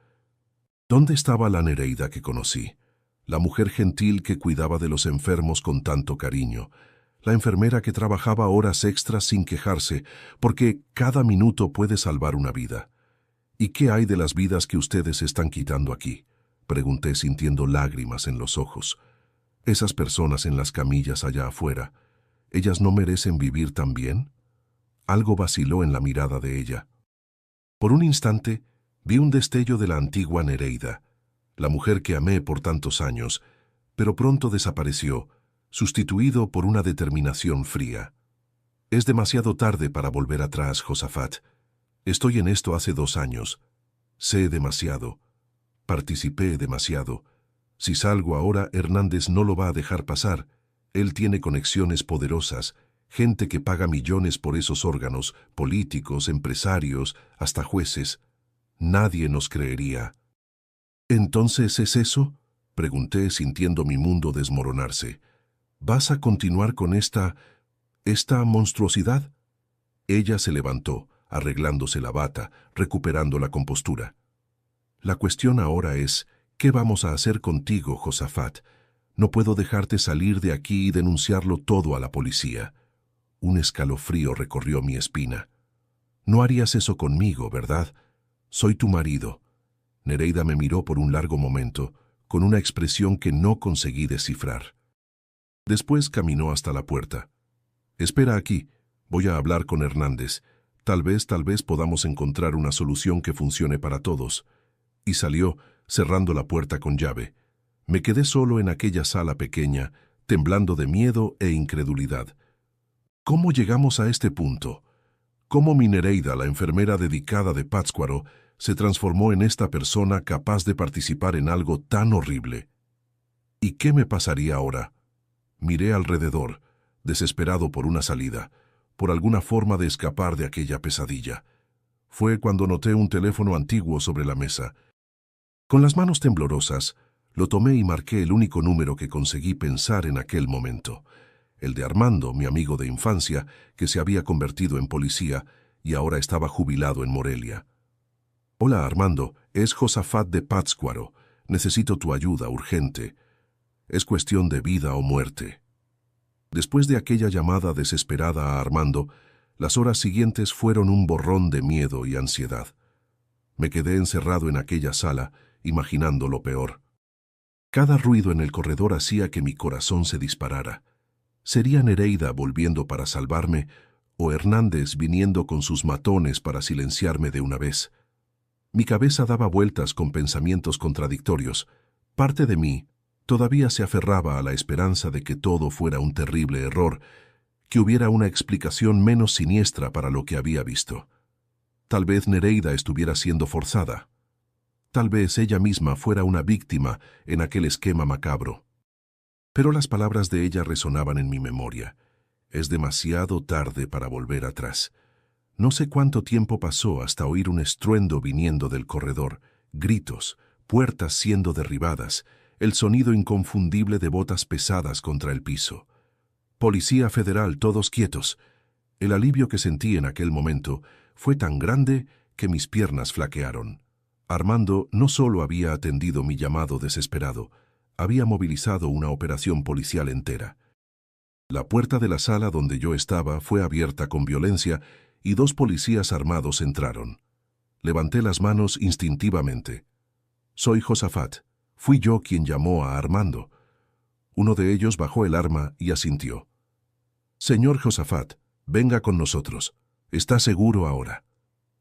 ¿Dónde estaba la Nereida que conocí? La mujer gentil que cuidaba de los enfermos con tanto cariño, la enfermera que trabajaba horas extras sin quejarse, porque cada minuto puede salvar una vida. ¿Y qué hay de las vidas que ustedes están quitando aquí?, pregunté sintiendo lágrimas en los ojos. Esas personas en las camillas allá afuera, ¿ellas no merecen vivir también? Algo vaciló en la mirada de ella. Por un instante, vi un destello de la antigua Nereida, la mujer que amé por tantos años, pero pronto desapareció, sustituido por una determinación fría. Es demasiado tarde para volver atrás, Josafat. Estoy en esto hace 2 años. Sé demasiado. Participé demasiado. Si salgo ahora, Hernández no lo va a dejar pasar. Él tiene conexiones poderosas, gente que paga millones por esos órganos, políticos, empresarios, hasta jueces. Nadie nos creería. ¿Entonces es eso?, pregunté sintiendo mi mundo desmoronarse. ¿Vas a continuar con esta ¿Esta monstruosidad? Ella se levantó, arreglándose la bata, recuperando la compostura. La cuestión ahora es, ¿qué vamos a hacer contigo, Josafat? No puedo dejarte salir de aquí y denunciarlo todo a la policía. Un escalofrío recorrió mi espina. No harías eso conmigo, ¿verdad? Soy tu marido. Nereida me miró por un largo momento, con una expresión que no conseguí descifrar. Después caminó hasta la puerta. Espera aquí, voy a hablar con Hernández. Tal vez podamos encontrar una solución que funcione para todos. Y salió, cerrando la puerta con llave. Me quedé solo en aquella sala pequeña, temblando de miedo e incredulidad. ¿Cómo llegamos a este punto? ¿Cómo mi Nereida, la enfermera dedicada de Pátzcuaro, se transformó en esta persona capaz de participar en algo tan horrible? ¿Y qué me pasaría ahora? Miré alrededor, desesperado por una salida, por alguna forma de escapar de aquella pesadilla. Fue cuando noté un teléfono antiguo sobre la mesa. Con las manos temblorosas, lo tomé y marqué el único número que conseguí pensar en aquel momento. El de Armando, mi amigo de infancia, que se había convertido en policía y ahora estaba jubilado en Morelia. Hola, Armando, es Josafat de Pátzcuaro. Necesito tu ayuda urgente. Es cuestión de vida o muerte. Después de aquella llamada desesperada a Armando, las horas siguientes fueron un borrón de miedo y ansiedad. Me quedé encerrado en aquella sala, imaginando lo peor. Cada ruido en el corredor hacía que mi corazón se disparara. ¿Sería Nereida volviendo para salvarme o Hernández viniendo con sus matones para silenciarme de una vez? Mi cabeza daba vueltas con pensamientos contradictorios. Parte de mí todavía se aferraba a la esperanza de que todo fuera un terrible error, que hubiera una explicación menos siniestra para lo que había visto. Tal vez Nereida estuviera siendo forzada. Tal vez ella misma fuera una víctima en aquel esquema macabro. Pero las palabras de ella resonaban en mi memoria. Es demasiado tarde para volver atrás. No sé cuánto tiempo pasó hasta oír un estruendo viniendo del corredor, gritos, puertas siendo derribadas, el sonido inconfundible de botas pesadas contra el piso. Policía Federal, todos quietos. El alivio que sentí en aquel momento fue tan grande que mis piernas flaquearon. Armando no solo había atendido mi llamado desesperado, había movilizado una operación policial entera. La puerta de la sala donde yo estaba fue abierta con violencia y 2 policías armados entraron. Levanté las manos instintivamente. Soy Josafat. Fui yo quien llamó a Armando. Uno de ellos bajó el arma y asintió. Señor Josafat, venga con nosotros. ¿Está seguro ahora?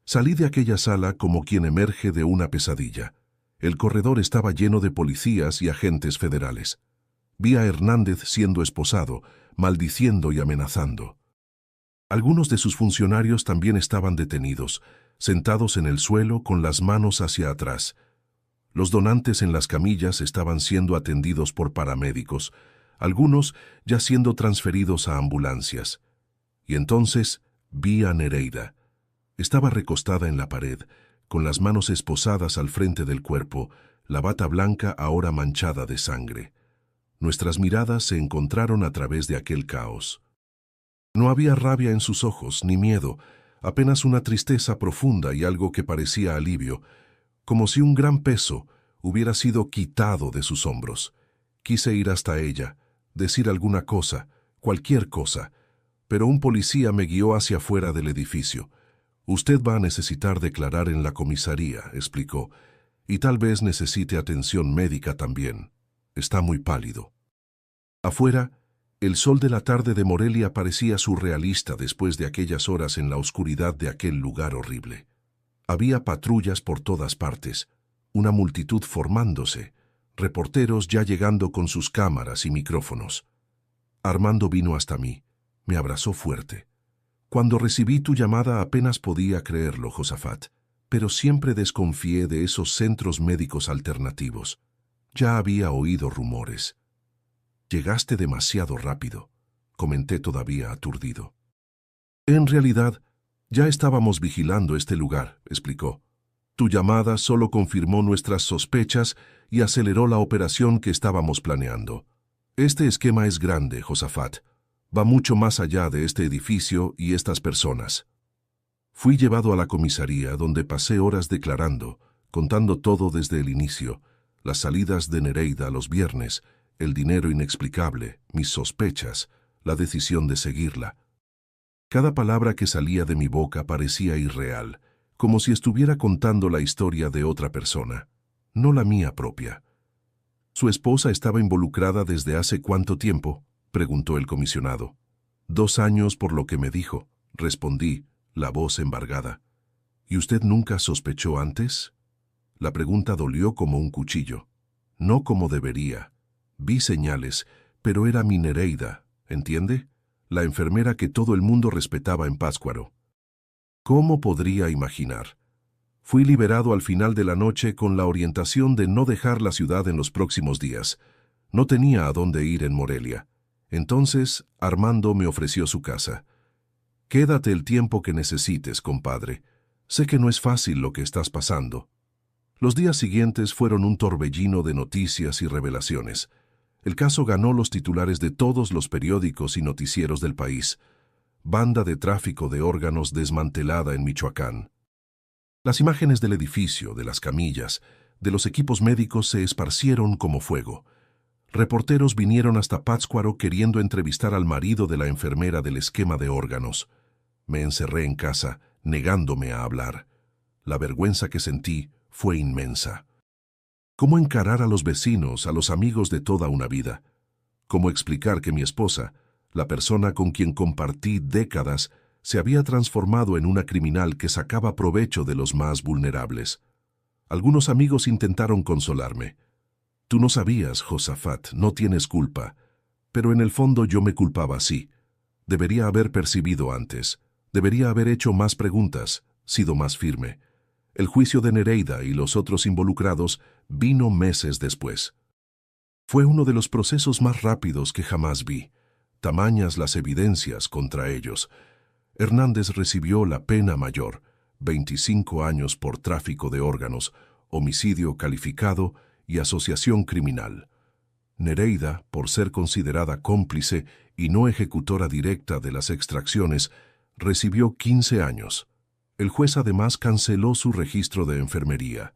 Salí de aquella sala como quien emerge de una pesadilla. El corredor estaba lleno de policías y agentes federales. Vi a Hernández siendo esposado, maldiciendo y amenazando. Algunos de sus funcionarios también estaban detenidos, sentados en el suelo con las manos hacia atrás. Los donantes en las camillas estaban siendo atendidos por paramédicos, algunos ya siendo transferidos a ambulancias. Y entonces vi a Nereida. Estaba recostada en la pared, con las manos esposadas al frente del cuerpo, la bata blanca ahora manchada de sangre. Nuestras miradas se encontraron a través de aquel caos. No había rabia en sus ojos, ni miedo, apenas una tristeza profunda y algo que parecía alivio, como si un gran peso hubiera sido quitado de sus hombros. Quise ir hasta ella, decir alguna cosa, cualquier cosa, pero un policía me guió hacia afuera del edificio. Usted va a necesitar declarar en la comisaría, explicó, y tal vez necesite atención médica también. Está muy pálido. Afuera, el sol de la tarde de Morelia parecía surrealista después de aquellas horas en la oscuridad de aquel lugar horrible. Había patrullas por todas partes, una multitud formándose, reporteros ya llegando con sus cámaras y micrófonos. Armando vino hasta mí, me abrazó fuerte. Cuando recibí tu llamada apenas podía creerlo, Josafat, pero siempre desconfié de esos centros médicos alternativos. Ya había oído rumores. Llegaste demasiado rápido, comenté todavía aturdido. En realidad, ya estábamos vigilando este lugar, explicó. Tu llamada solo confirmó nuestras sospechas y aceleró la operación que estábamos planeando. Este esquema es grande, Josafat. Va mucho más allá de este edificio y estas personas. Fui llevado a la comisaría, donde pasé horas declarando, contando todo desde el inicio, las salidas de Nereida los viernes, el dinero inexplicable, mis sospechas, la decisión de seguirla. Cada palabra que salía de mi boca parecía irreal, como si estuviera contando la historia de otra persona, no la mía propia. ¿Su esposa estaba involucrada desde hace cuánto tiempo?, preguntó el comisionado. 2 años por lo que me dijo, respondí, la voz embargada. ¿Y usted nunca sospechó antes? La pregunta dolió como un cuchillo. No como debería. Vi señales, pero era mi Nereida, ¿entiende? La enfermera que todo el mundo respetaba en Pátzcuaro. ¿Cómo podría imaginar? Fui liberado al final de la noche con la orientación de no dejar la ciudad en los próximos días. No tenía a dónde ir en Morelia. Entonces, Armando me ofreció su casa. Quédate el tiempo que necesites, compadre. Sé que no es fácil lo que estás pasando. Los días siguientes fueron un torbellino de noticias y revelaciones. El caso ganó los titulares de todos los periódicos y noticieros del país. Banda de tráfico de órganos desmantelada en Michoacán. Las imágenes del edificio, de las camillas, de los equipos médicos se esparcieron como fuego. Reporteros vinieron hasta Pátzcuaro queriendo entrevistar al marido de la enfermera del esquema de órganos. Me encerré en casa, negándome a hablar. La vergüenza que sentí fue inmensa. ¿Cómo encarar a los vecinos, a los amigos de toda una vida? ¿Cómo explicar que mi esposa, la persona con quien compartí décadas, se había transformado en una criminal que sacaba provecho de los más vulnerables? Algunos amigos intentaron consolarme. Tú no sabías, Josafat, no tienes culpa. Pero en el fondo yo me culpaba así. Debería haber percibido antes. Debería haber hecho más preguntas, sido más firme. El juicio de Nereida y los otros involucrados vino meses después. Fue uno de los procesos más rápidos que jamás vi. Tamañas las evidencias contra ellos. Hernández recibió la pena mayor, 25 años por tráfico de órganos, homicidio calificado y asociación criminal. Nereida, por ser considerada cómplice y no ejecutora directa de las extracciones, recibió 15 años. El juez además canceló su registro de enfermería.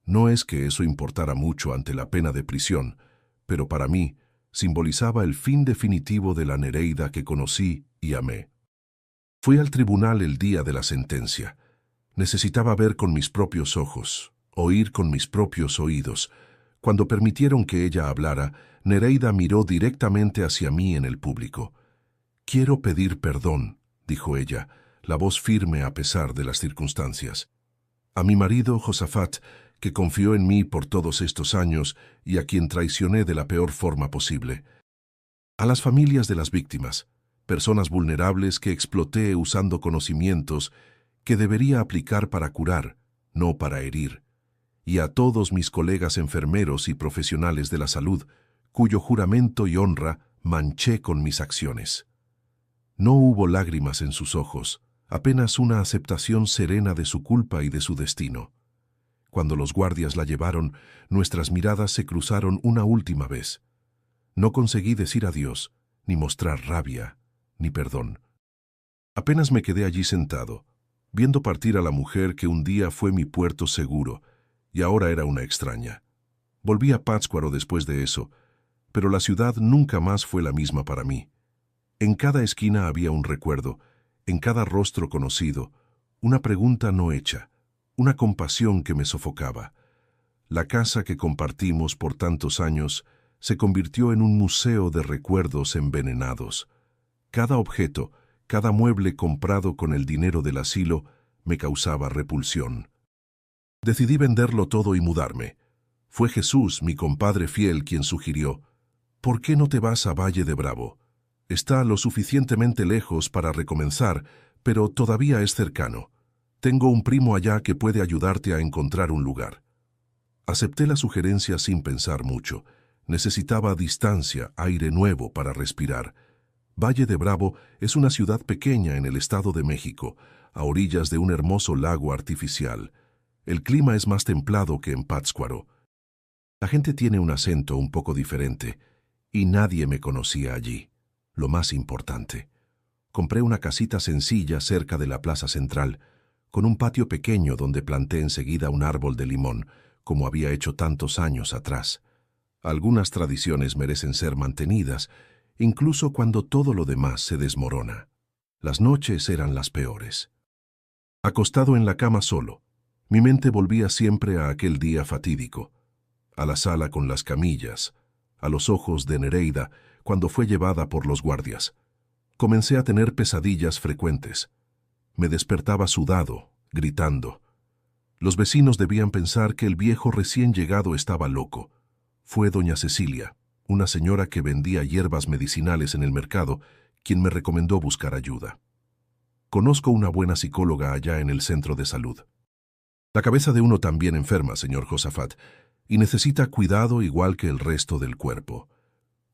No es que eso importara mucho ante la pena de prisión, pero para mí simbolizaba el fin definitivo de la Nereida que conocí y amé. Fui al tribunal el día de la sentencia. Necesitaba ver con mis propios ojos, oír con mis propios oídos. Cuando permitieron que ella hablara, Nereida miró directamente hacia mí en el público. «Quiero pedir perdón», dijo ella, la voz firme a pesar de las circunstancias. «A mi marido, Josafat, que confió en mí por todos estos años y a quien traicioné de la peor forma posible. A las familias de las víctimas, personas vulnerables que exploté usando conocimientos que debería aplicar para curar, no para herir. Y a todos mis colegas enfermeros y profesionales de la salud, cuyo juramento y honra manché con mis acciones». No hubo lágrimas en sus ojos, apenas una aceptación serena de su culpa y de su destino. Cuando los guardias la llevaron, nuestras miradas se cruzaron una última vez. No conseguí decir adiós, ni mostrar rabia, ni perdón. Apenas me quedé allí sentado, viendo partir a la mujer que un día fue mi puerto seguro, y ahora era una extraña. Volví a Pátzcuaro después de eso, pero la ciudad nunca más fue la misma para mí. En cada esquina había un recuerdo, en cada rostro conocido, una pregunta no hecha, una compasión que me sofocaba. La casa que compartimos por tantos años se convirtió en un museo de recuerdos envenenados. Cada objeto, cada mueble comprado con el dinero del asilo me causaba repulsión. Decidí venderlo todo y mudarme. Fue Jesús, mi compadre fiel, quien sugirió: «¿Por qué no te vas a Valle de Bravo? Está lo suficientemente lejos para recomenzar, pero todavía es cercano. Tengo un primo allá que puede ayudarte a encontrar un lugar». Acepté la sugerencia sin pensar mucho. Necesitaba distancia, aire nuevo para respirar. Valle de Bravo es una ciudad pequeña en el Estado de México, a orillas de un hermoso lago artificial. El clima es más templado que en Pátzcuaro. La gente tiene un acento un poco diferente, y nadie me conocía allí. lo más importante. Compré una casita sencilla cerca de la plaza central, con un patio pequeño donde planté enseguida un árbol de limón, como había hecho tantos años atrás. Algunas tradiciones merecen ser mantenidas, incluso cuando todo lo demás se desmorona. Las noches eran las peores. Acostado en la cama solo, mi mente volvía siempre a aquel día fatídico, a la sala con las camillas, a los ojos de Nereida cuando fue llevada por los guardias. Comencé a tener pesadillas frecuentes. Me despertaba sudado, gritando. Los vecinos debían pensar que el viejo recién llegado estaba loco. Fue doña Cecilia, una señora que vendía hierbas medicinales en el mercado, quien me recomendó buscar ayuda. Conozco una buena psicóloga allá en el centro de salud. La cabeza de uno también enferma, señor Josafat, y necesita cuidado igual que el resto del cuerpo.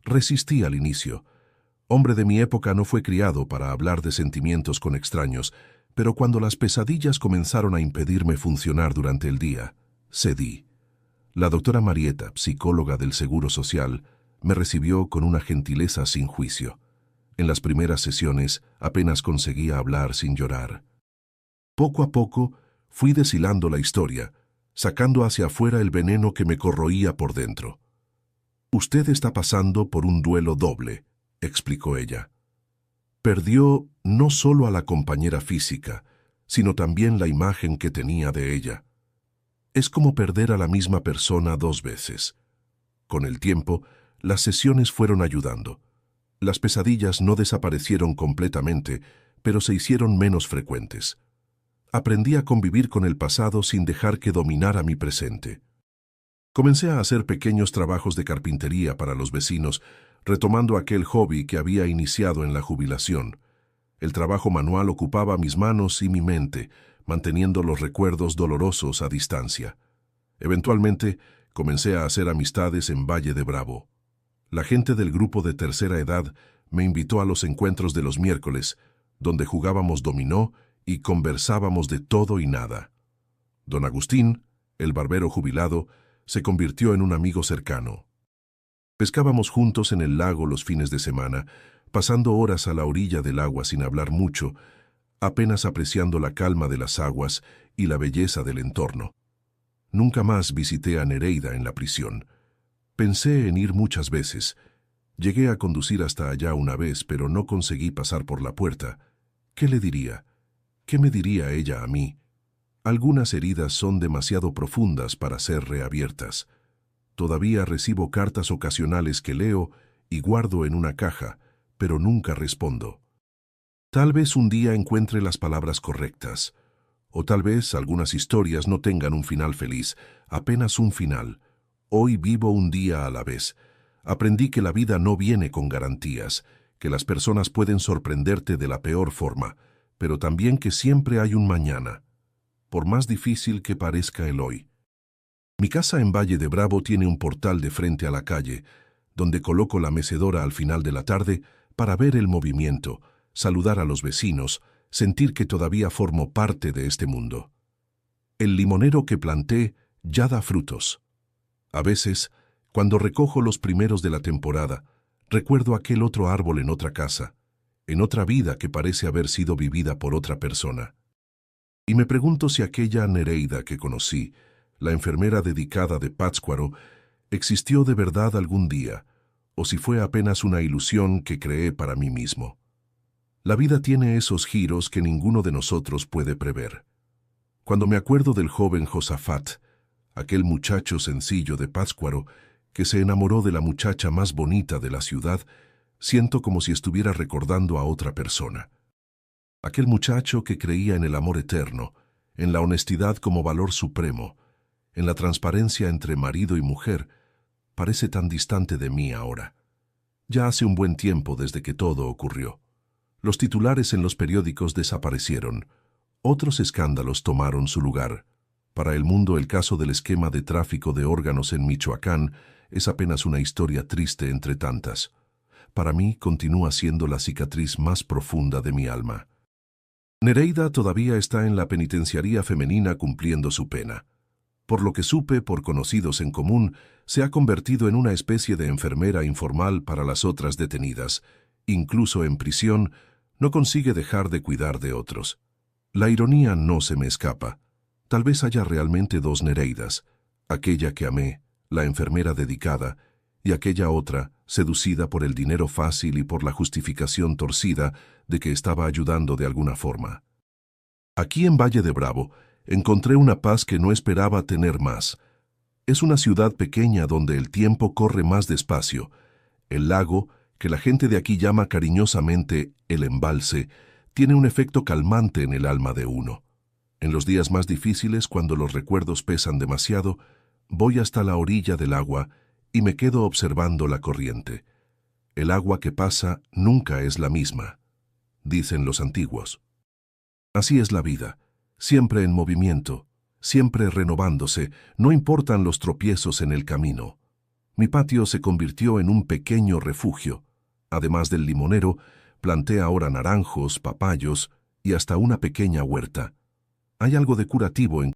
Resistí al inicio. Hombre de mi época no fue criado para hablar de sentimientos con extraños, pero cuando las pesadillas comenzaron a impedirme funcionar durante el día, cedí. La doctora Marieta, psicóloga del Seguro Social, me recibió con una gentileza sin juicio. En las primeras sesiones apenas conseguía hablar sin llorar. Poco a poco fui deshilando la historia, sacando hacia afuera el veneno que me corroía por dentro. «Usted está pasando por un duelo doble», explicó ella. Perdió no solo a la compañera física, sino también la imagen que tenía de ella. Es como perder a la misma persona 2 veces. Con el tiempo, las sesiones fueron ayudando. Las pesadillas no desaparecieron completamente, pero se hicieron menos frecuentes. Aprendí a convivir con el pasado sin dejar que dominara mi presente. Comencé a hacer pequeños trabajos de carpintería para los vecinos, retomando aquel hobby que había iniciado en la jubilación. El trabajo manual ocupaba mis manos y mi mente, manteniendo los recuerdos dolorosos a distancia. Eventualmente, comencé a hacer amistades en Valle de Bravo. La gente del grupo de tercera edad me invitó a los encuentros de los miércoles, donde jugábamos dominó y conversábamos de todo y nada. Don Agustín, el barbero jubilado, se convirtió en un amigo cercano. Pescábamos juntos en el lago los fines de semana, pasando horas a la orilla del agua sin hablar mucho, apenas apreciando la calma de las aguas y la belleza del entorno. Nunca más visité a Nereida en la prisión. Pensé en ir muchas veces. Llegué a conducir hasta allá una vez, pero no conseguí pasar por la puerta. ¿Qué le diría? ¿Qué me diría ella a mí? Algunas heridas son demasiado profundas para ser reabiertas. Todavía recibo cartas ocasionales que leo y guardo en una caja, pero nunca respondo. Tal vez un día encuentre las palabras correctas, o tal vez algunas historias no tengan un final feliz, apenas un final. Hoy vivo un día a la vez. Aprendí que la vida no viene con garantías, que las personas pueden sorprenderte de la peor forma, pero también que siempre hay un mañana, por más difícil que parezca el hoy. Mi casa en Valle de Bravo tiene un portal de frente a la calle, donde coloco la mecedora al final de la tarde para ver el movimiento, saludar a los vecinos, sentir que todavía formo parte de este mundo. El limonero que planté ya da frutos. A veces, cuando recojo los primeros de la temporada, recuerdo aquel otro árbol en otra casa, en otra vida que parece haber sido vivida por otra persona. Y me pregunto si aquella Nereida que conocí, la enfermera dedicada de Pátzcuaro, existió de verdad algún día, o si fue apenas una ilusión que creé para mí mismo. La vida tiene esos giros que ninguno de nosotros puede prever. Cuando me acuerdo del joven Josafat, aquel muchacho sencillo de Pátzcuaro, que se enamoró de la muchacha más bonita de la ciudad, siento como si estuviera recordando a otra persona. Aquel muchacho que creía en el amor eterno, en la honestidad como valor supremo, en la transparencia entre marido y mujer, parece tan distante de mí ahora. Ya hace un buen tiempo desde que todo ocurrió. Los titulares en los periódicos desaparecieron. Otros escándalos tomaron su lugar. Para el mundo, el caso del esquema de tráfico de órganos en Michoacán es apenas una historia triste entre tantas. Para mí, continúa siendo la cicatriz más profunda de mi alma. Nereida todavía está en la penitenciaría femenina cumpliendo su pena. Por lo que supe por conocidos en común, se ha convertido en una especie de enfermera informal para las otras detenidas, incluso en prisión, no consigue dejar de cuidar de otros. La ironía no se me escapa. Tal vez haya realmente dos Nereidas, aquella que amé, la enfermera dedicada, y aquella otra, seducida por el dinero fácil y por la justificación torcida de que estaba ayudando de alguna forma. Aquí en Valle de Bravo, encontré una paz que no esperaba tener más. Es una ciudad pequeña donde el tiempo corre más despacio. El lago, que la gente de aquí llama cariñosamente el embalse, tiene un efecto calmante en el alma de uno. En los días más difíciles, cuando los recuerdos pesan demasiado, voy hasta la orilla del agua y me quedo observando la corriente. El agua que pasa nunca es la misma, dicen los antiguos. Así es la vida, siempre en movimiento, siempre renovándose, no importan los tropiezos en el camino. Mi patio se convirtió en un pequeño refugio. Además del limonero, planté ahora naranjos, papayos y hasta una pequeña huerta. Hay algo de curativo en